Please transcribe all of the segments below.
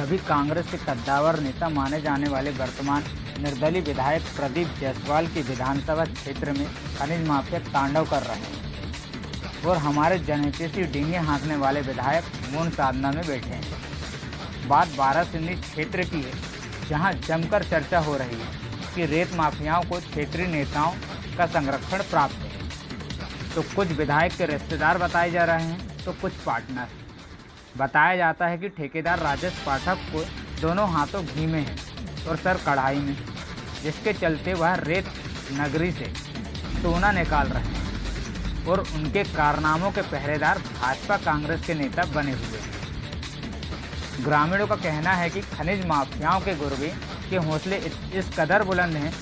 अभी कांग्रेस के कद्दावर नेता माने जाने वाले वर्तमान निर्दलीय विधायक प्रदीप जायसवाल के विधानसभा क्षेत्र में खनिज माफिया तांडव कर रहे हैं और हमारे जनहितैषी डींगे हाँकने वाले विधायक मौन साधना में बैठे हैं। बात बारासिंगी क्षेत्र की है, जहां जमकर चर्चा हो रही है कि रेत माफियाओं को क्षेत्रीय नेताओं का संरक्षण प्राप्त है। तो कुछ विधायक के रिश्तेदार बताए जा रहे हैं, तो कुछ पार्टनर। बताया जाता है कि ठेकेदार राजेश पाठक को दोनों हाथों घी में है और सर कढ़ाई में, जिसके चलते वह रेत नगरी से सोना निकाल रहे हैं और उनके कारनामों के पहरेदार भाजपा कांग्रेस के नेता बने हुए हैं। ग्रामीणों का कहना है कि खनिज माफियाओं के गुर्गे के हौसले इस कदर बुलंद हैं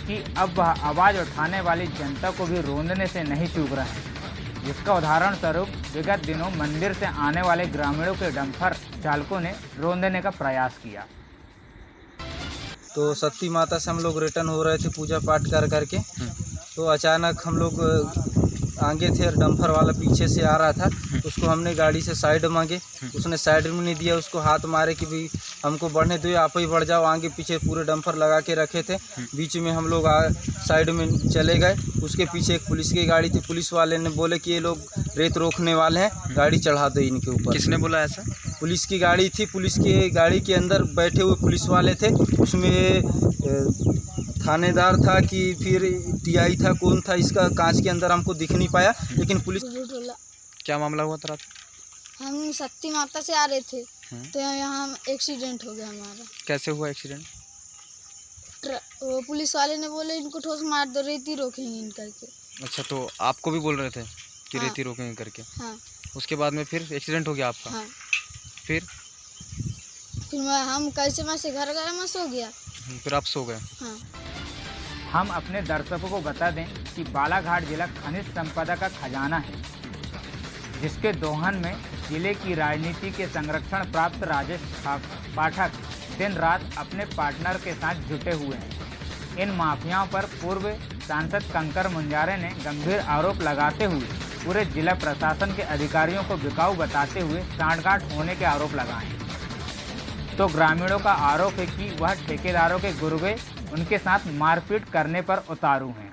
कि अब वह आवाज़ उठाने वाली जनता को भी रोंदने से नहीं चूक रहे हैं, जिसका उदाहरण स्वरूप विगत दिनों मंदिर से आने वाले ग्रामीणों के डंपर चालकों ने रोंदने का प्रयास किया। तो सती माता से हम लोग रिटर्न हो रहे थे पूजा पाठ कर करके, तो अचानक हम लोग आगे थे और डंपर वाला पीछे से आ रहा था। उसको हमने गाड़ी से साइड मांगे, उसने साइड में नहीं दिया, उसको हाथ मारे कि भाई हमको बढ़ने दो, आप ही बढ़ जाओ। आगे पीछे पूरे डंपर लगा के रखे थे, बीच में हम लोग साइड में चले गए। उसके पीछे एक पुलिस की गाड़ी थी, पुलिस वाले ने बोले कि ये लोग रेत रोकने वाले हैं, गाड़ी चढ़ा दो इनके ऊपर। किसने बोला ऐसा? पुलिस की गाड़ी थी, पुलिस की गाड़ी के अंदर बैठे हुए पुलिस वाले थे, उसमें थानेदार था कि फिर टीआई था, कौन था इसका कांच के अंदर हमको दिख नहीं पाया, लेकिन पुलिस। क्या मामला हुआ था रात? हम सती माता से आ रहे थे तो यहाँ एक्सीडेंट हो गया हमारा। कैसे हुआ एक्सीडेंट? वो पुलिस वाले ने बोले इनको ठोस मार दो, रेती रोकेंगे इन करके। अच्छा, तो आपको भी बोल रहे थे कि हाँ। रेती रोकेंगे करके? हाँ। उसके बाद में फिर एक्सीडेंट हो गया आपका? हाँ। फिर हम कैसे मैं से घर गया, मैं सो गया। फिर आप सो गए? हाँ। हम अपने दर्शकों को बता दें कि बालाघाट जिला खनिज संपदा का खजाना है, जिसके दोहन में जिले की राजनीति के संरक्षण प्राप्त राजेश पाठक दिन रात अपने पार्टनर के साथ जुटे हुए हैं। इन माफियाओं पर पूर्व सांसद कंकर मुंजारे ने गंभीर आरोप लगाते हुए पूरे जिला प्रशासन के अधिकारियों को बिकाऊ बताते हुए सांठगांठ होने के आरोप लगाए हैं। तो ग्रामीणों का आरोप है कि वह ठेकेदारों के गुर्गे उनके साथ मारपीट करने पर उतारू हैं।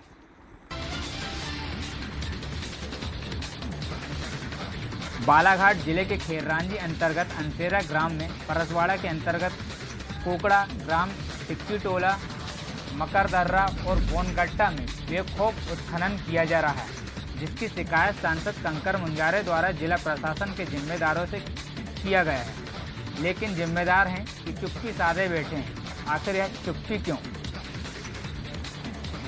बालाघाट जिले के खेररांजी अंतर्गत अंसेरा ग्राम में परसवाड़ा के अंतर्गत कोकड़ा ग्राम, टिक्की टोला, मकरदर्रा और बोनगट्टा में बेखौफ उत्खनन किया जा रहा है, जिसकी शिकायत सांसद कंकर मुंजारे द्वारा जिला प्रशासन के जिम्मेदारों से किया गया है। लेकिन जिम्मेदार हैं कि चुप्पी साधे बैठे हैं। आखिर यह चुप्पी क्यों?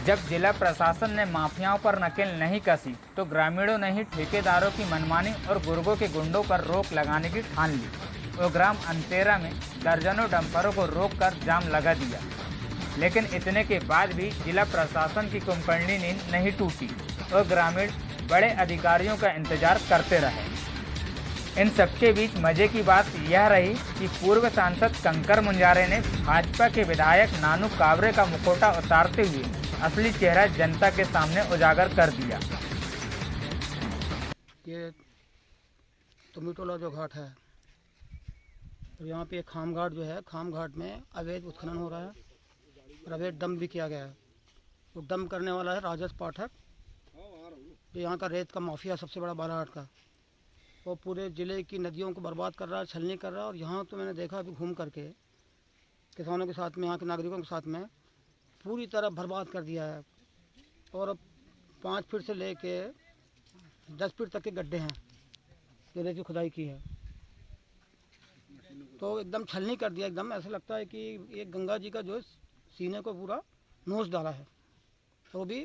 जब जिला प्रशासन ने माफियाओं पर नकेल नहीं कसी, तो ग्रामीणों ने ही ठेकेदारों की मनमानी और गुर्गों के गुंडों पर रोक लगाने की ठान ली और ग्राम अंतेरा में दर्जनों डंपरों को रोककर जाम लगा दिया। लेकिन इतने के बाद भी जिला प्रशासन की कुंभकर्णी नींद नहीं टूटी और ग्रामीण बड़े अधिकारियों का इंतजार करते रहे। इन सबके बीच मजे की बात यह रही कि पूर्व सांसद कंकर मुंजारे ने भाजपा के विधायक नानू कावरे का मुखौटा उतारते हुए असली चेहरा जनता के सामने उजागर कर दिया। ये तुमिटोला जो घाट है, तो यहाँ पे खाम घाट जो है, खाम घाट में अवैध उत्खनन हो रहा है और अवैध डंप भी किया गया है। तो डंप करने वाला है राजेश पाठक, जो यहाँ का रेत का माफिया सबसे बड़ा बालाघाट का। वो पूरे ज़िले की नदियों को बर्बाद कर रहा है, छलनी कर रहा है। और यहाँ तो मैंने देखा अभी घूम करके किसानों के साथ में, यहाँ के नागरिकों के साथ में पूरी तरह बर्बाद कर दिया है। और 5 फीट से लेके 10 फीट तक के गड्ढे हैं जो रेत की खुदाई की है। तो एकदम छलनी कर दिया, एकदम ऐसा लगता है कि एक गंगा जी का जो सीने को पूरा नोच डाला है। तो भी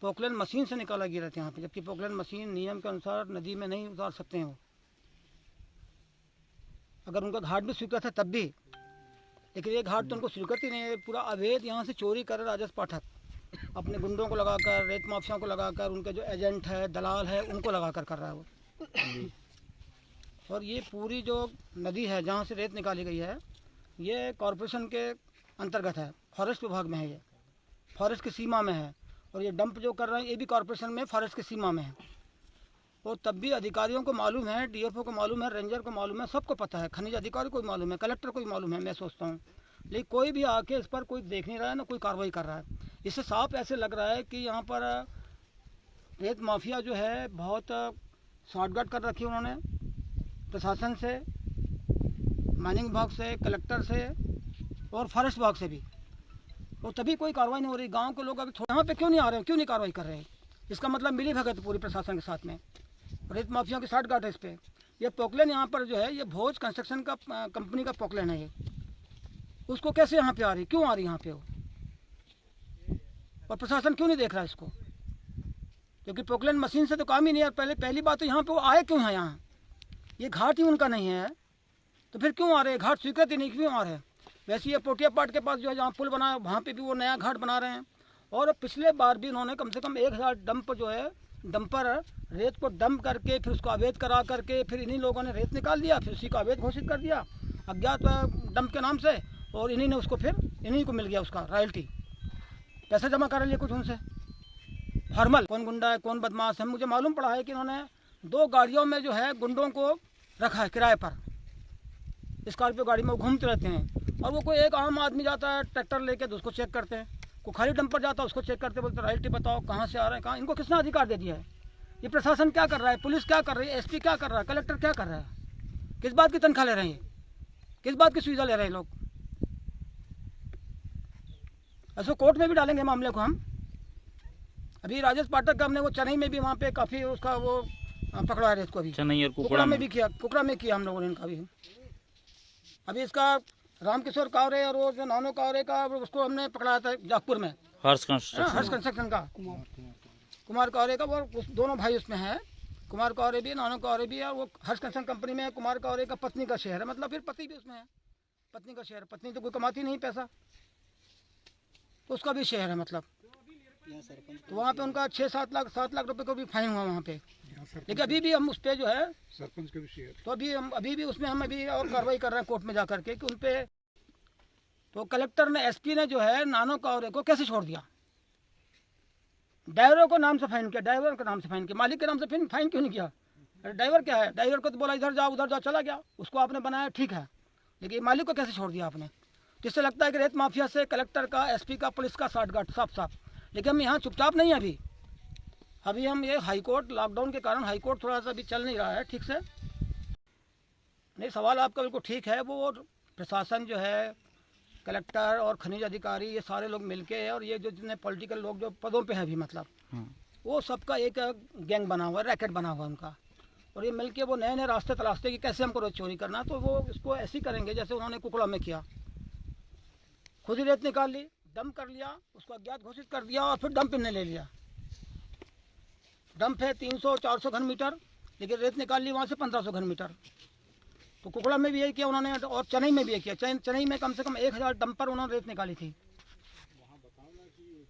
पोकलेन मशीन से निकाला गया रहता है यहाँ पे, जबकि पोकलेन मशीन नियम के अनुसार नदी में नहीं उतार सकते हैं वो। अगर उनका घाट भी स्वीकृत है तब भी, लेकिन ये घाट तो उनको स्वीकृत ही नहीं है। पूरा अवैध यहाँ से चोरी कर रहा राजेश पाठक, अपने गुंडों को लगाकर, रेत माफियाओं को लगाकर, उनके जो एजेंट है, दलाल है, उनको लगाकर कर रहा है वो। और ये पूरी जो नदी है जहाँ से रेत निकाली गई है, ये कॉरपोरेशन के अंतर्गत है, फॉरेस्ट विभाग में है, ये फॉरेस्ट की सीमा में है। और ये डंप जो कर रहे हैं ये भी कॉरपोरेशन में फॉरेस्ट की सीमा में है। और तब भी अधिकारियों को मालूम है, डीएफओ को मालूम है, रेंजर को मालूम है, सबको पता है, खनिज अधिकारी को भी मालूम है, कलेक्टर को भी मालूम है, मैं सोचता हूँ। लेकिन कोई भी आके इस पर कोई देख नहीं रहा है, ना कोई कार्रवाई कर रहा है। इससे साफ ऐसे लग रहा है कि यहाँ पर रेत माफिया जो है बहुत शॉर्टकट कर रखी है उन्होंने, प्रशासन से, माइनिंग विभाग से, कलेक्टर से और फॉरेस्ट विभाग से भी, और तभी कोई कार्रवाई नहीं हो रही। गांव के लोग अभी यहाँ पे क्यों नहीं आ रहे हैं, क्यों नहीं कार्रवाई कर रहे हैं? इसका मतलब मिली भगत पूरी प्रशासन के साथ में, रेत माफिया की साठगांठ है इस पर। ये पोकलेन यहाँ पर जो है, ये भोज कंस्ट्रक्शन का कंपनी का पोकलेन है ये, उसको कैसे यहाँ पे आ रही, क्यों आ रही यहाँ पे वो, और प्रशासन क्यों नहीं देख रहा है इसको? क्योंकि पोकलेन मशीन से तो काम ही नहीं है। पहली बात तो यहाँ पे वो आए क्यों हैं यहाँ? ये घाट ही उनका नहीं है, तो फिर क्यों आ रहे हैं? घाट स्वीकृत ही नहीं, क्यों आ रहे हैं? वैसे ये पोटिया पाट के पास जो है जहाँ पुल बना है, वहाँ पे भी वो नया घाट बना रहे हैं। और पिछले बार भी उन्होंने कम से कम 1000 डंप जो है, डंपर रेत को डंप करके फिर उसको अवैध करा करके फिर इन्हीं लोगों ने रेत निकाल दिया, फिर उसी को अवैध घोषित कर दिया अज्ञात डंप के नाम से, और इन्हीं ने उसको फिर इन्हीं को मिल गया उसका रॉयल्टी, पैसा जमा कर लिया कुछ उनसे फॉर्मल। कौन गुंडा है, कौन बदमाश है? मुझे मालूम पड़ा है कि इन्होंने 2 गाड़ियों में जो है गुंडों को रखा है किराए पर, स्कॉर्पियो गाड़ी में वो घूमते रहते हैं। और वो कोई एक आम आदमी जाता है ट्रैक्टर लेके तो उसको चेक करते हैं, कोई खाली डंपर जाता है उसको चेक करते, बोलते रॉयल्टी बताओ कहाँ से आ रहे हैं, कहाँ। इनको किसने अधिकार दे दिया है? ये प्रशासन क्या कर रहा है, पुलिस क्या कर रही है, एसपी क्या कर रहा है, कलेक्टर क्या कर रहा है? किस बात की तनख्वाह ले रहे हैं, किस बात की सुविधा ले रहे हैं लोग? ऐसे कोर्ट में भी डालेंगे मामले को हम। अभी राजेश पाठक का हमने वो चेन्नई में भी वहाँ पे काफ़ी उसका वो पकड़ा है इसको, अभी चेन्नई और कुकड़ा में भी किया, कुकड़ा में किया हम लोगों ने इनका भी। अभी इसका रामकिशोर कावरे और वो जो नानो कावरे का, उसको हमने पकड़ाया था जागपुर में, हर्ष कंस्ट्रक्शन का, कुमार कावरे का। वो दोनों भाई उसमें हैं, कुमार कावरे भी, नानो कावरे भी है। वो हर्ष कंस्ट्रक्शन कंपनी में कुमार कावरे का पत्नी का शेयर है, मतलब फिर पति भी उसमें है, पत्नी का शेयर। पत्नी तो कोई कमाती नहीं पैसा, उसका भी शेयर है मतलब। तो वहाँ पे उनका 6-7 लाख 7 लाख रुपए को भी फाइन हुआ वहाँ पे। लेकिन अभी भी हम उस पर जो है सरपंच का भी शेयर, तो अभी भी उसमें हम अभी और कार्रवाई कर रहे हैं कोर्ट में जा करके कि उन पे, तो कलेक्टर ने, एसपी ने जो है नानो कावरे को कैसे छोड़ दिया? ड्राइवर को नाम से फाइन किया, ड्राइवर के नाम से फाइन किया, मालिक के नाम से फाइन क्यों नहीं किया? ड्राइवर क्या है? ड्राइवर को तो बोला इधर जाओ उधर जाओ, चला गया, उसको आपने बनाया ठीक है, लेकिन मालिक को कैसे छोड़ दिया आपने? जिससे लगता है कि रेत माफिया से कलेक्टर का, एसपी का, पुलिस का साठगांठ साफ साफ। लेकिन हम यहाँ चुपचाप नहीं है अभी हम ये हाईकोर्ट, लॉकडाउन के कारण हाईकोर्ट थोड़ा सा अभी चल नहीं रहा है ठीक से। नहीं, सवाल आपका बिल्कुल ठीक है। वो प्रशासन जो है, कलेक्टर और खनिज अधिकारी, ये सारे लोग मिलके, और ये जो जितने पॉलिटिकल लोग जो पदों पे हैं अभी, मतलब वो सबका एक गैंग बना हुआ है, रैकेट बना हुआ है उनका। और ये मिलके वो नए नए रास्ते तलाशते कि कैसे हमको रेत चोरी करना। तो वो इसको ऐसे ही करेंगे जैसे उन्होंने कुकड़ा में किया, खुद ही रेत निकाल ली, डंप कर लिया, उसको अज्ञात घोषित कर दिया और फिर डंप ने ले लिया। डंप है 300-400 घन मीटर, लेकिन रेत निकाल ली वहाँ से 1500 घन मीटर। तो कुकड़ा में भी यही किया उन्होंने, और चेन्नई में भी यही किया। चेन्नई में कम से कम 1000 डंपर उन्होंने रेत निकाली थी।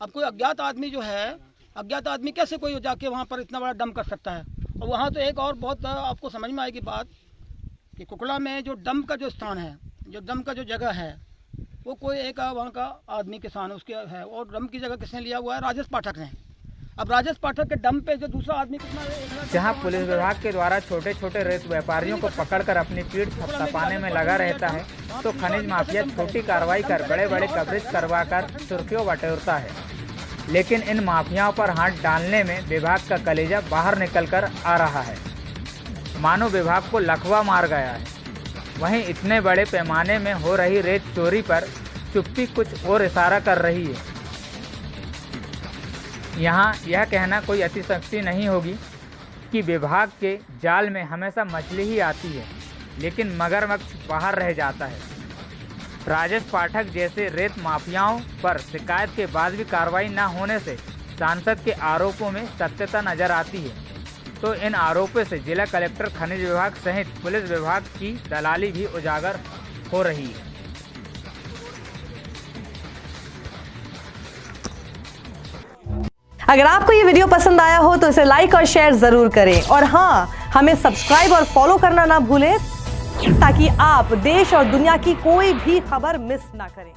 अब कोई अज्ञात आदमी जो है, अज्ञात आदमी कैसे कोई जाके वहाँ पर इतना बड़ा डंप कर सकता है? और वहाँ तो एक और बहुत आपको समझ में आएगी बात कि कुकड़ा में जो डंप का जो स्थान है, जो डंप का जो जगह है, वो कोई एक वहाँ का आदमी किसान उसके है, और डंप की जगह किसने लिया हुआ है? राजेश पाठक ने। अब राजेश पाठक के डंप पे जो दूसरा आदमी कितना, जहां पुलिस विभाग के द्वारा छोटे छोटे रेत व्यापारियों को पकड़कर अपनी पीठ थपथपाने में लगा रहता है, तो खनिज माफिया छोटी कार्रवाई कर बड़े बड़े कवरेज करवाकर सुर्खियों बटोरता है। लेकिन इन माफियाओं पर हाथ डालने में विभाग का कलेजा बाहर निकल कर आ रहा है, मानो विभाग को लकवा मार गया है। वहीं इतने बड़े पैमाने में हो रही रेत चोरी पर चुप्पी कुछ और इशारा कर रही है। यहाँ यह कहना कोई अतिशक्ति नहीं होगी कि विभाग के जाल में हमेशा मछली ही आती है, लेकिन मगरमच्छ बाहर रह जाता है। राजेश पाठक जैसे रेत माफियाओं पर शिकायत के बाद भी कार्रवाई न होने से सांसद के आरोपों में सत्यता नजर आती है। तो इन आरोपों से जिला कलेक्टर, खनिज विभाग सहित पुलिस विभाग की दलाली भी उजागर हो रही है। अगर आपको ये वीडियो पसंद आया हो तो इसे लाइक और शेयर जरूर करें, और हाँ, हमें सब्सक्राइब और फॉलो करना ना भूलें ताकि आप देश और दुनिया की कोई भी खबर मिस ना करें।